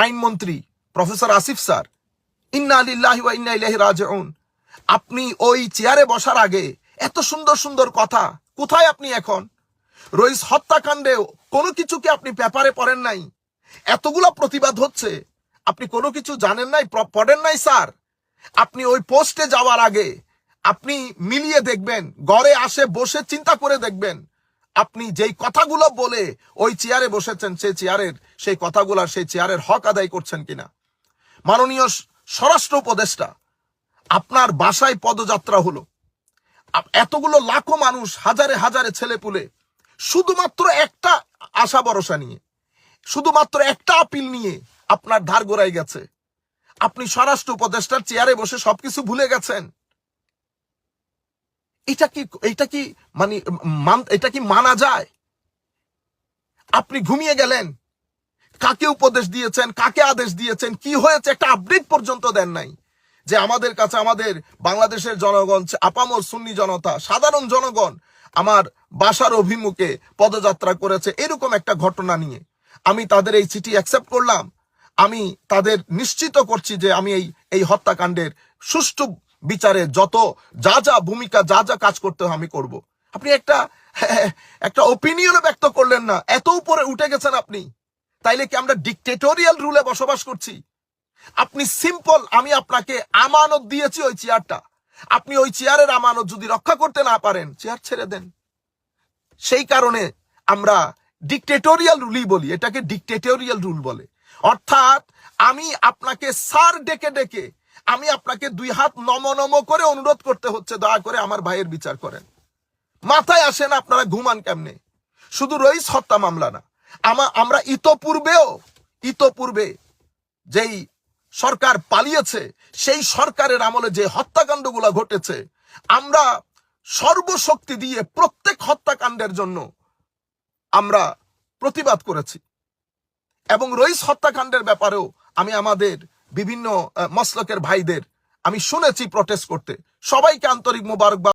আইনমন্ত্রী professor Asif sir, ইন্না লিল্লাহি ওয়া ইন্না ইলাইহি রাজিউন, আপনি ওই চেয়ারে বসার আগে এত সুন্দর সুন্দর কথা, কোথায় আপনি এখন? রইস হত্যাকাণ্ডে কোনো কিছু কি আপনি পেপারে পড়েন নাই? এতগুলো প্রতিবাদ হচ্ছে, আপনি কোনো কিছু জানেন নাই, পড়েন নাই স্যার? আপনি ওই পোস্টে যাওয়ার আগে আপনি মিলিয়ে দেখবেন, ঘরে আসে বসে চিন্তা করে দেখবেন, আপনি যেই কথাগুলো বলে ওই চেয়ারে বসেছেন সেই কথাগুলো সেই চেয়ারের হক আদায় করছেন কিনা। মাননীয় স্বরাষ্ট্র উপদেষ্টা, আপনার বাসায় পদযাত্রা হলো, এতগুলো লাখো মানুষ, হাজারে হাজারে ছেলেপুলে, শুধুমাত্র একটা আশা ভরসা নিয়ে, শুধুমাত্র একটা আপিল নিয়ে আপনার ধার গোড়ায় গেছে। আপনি স্বরাষ্ট্র উপদেষ্টার চেয়ারে বসে সবকিছু ভুলে গেছেন। এটা কি মানা যায়? আপনি ঘুমিয়ে গেলেন, কাকে উপদেশ দিয়েছেন, কাকে আদেশ দিয়েছেন, কি হয়েছে একটা আপডেট পর্যন্ত দেন নাই। যে আমাদের কাছে, আমাদের বাংলাদেশের জনগণ, আপামর সুন্নি জনতা, সাধারণ জনগণ আমার বাসার অভিমুখে পদযাত্রা করেছে এরকম একটা ঘটনা নিয়ে আমি তাদের এই চিঠি অ্যাকসেপ্ট করলাম। আমি তাদের নিশ্চিত করছি যে আমি এই হত্যাকাণ্ডের সুষ্ঠু বিচারে যত যা ভূমিকা, যা কাজ করতে হয় আমি করব। আপনি একটা ওপিনিয়নও ব্যক্ত করলেন না, এত উপরে উঠে গেছেন আপনি। তাইলে কি আমরা ডিক্টেটোরিয়াল রুলে বসবাস করছি? আপনি সিম্পল, আমি আপনাকে আমানত দিয়েছি ওই চেয়ারটা, আপনি ওই চেয়ারের আমানত যদি রক্ষা করতে না পারেন, চেয়ার ছেড়ে দেন। সেই কারণে আমরা ডিক্টেটোরিয়াল রুলই বলি, এটাকে ডিক্টেটোরিয়াল রুল বলে। অর্থাৎ আমি আপনাকে স্যার ডেকে ডেকে আমি আপনাকে দুই হাত নম করে অনুরোধ করতে হচ্ছে, দয়া করে আমার ভাইয়ের বিচার করেন। মাথায় আসে না আপনারা ঘুমান কেমনে? শুধু রইস হত্যা মামলা না, আমরা ইতোপূর্বে যেই সরকার পালিয়েছে সেই সরকারের আমলে যে হত্যাকাণ্ডগুলো ঘটেছে, আমরা সর্বশক্তি দিয়ে প্রত্যেক হত্যাকাণ্ডের জন্য আমরা প্রতিবাদ করেছি। এবং রইস হত্যাকাণ্ডের ব্যাপারেও আমি আমাদের বিভিন্ন মসলকের ভাইদের আমি শুনেছি প্রটেস্ট করতে। সবাইকে আন্তরিক মোবারকবাদ।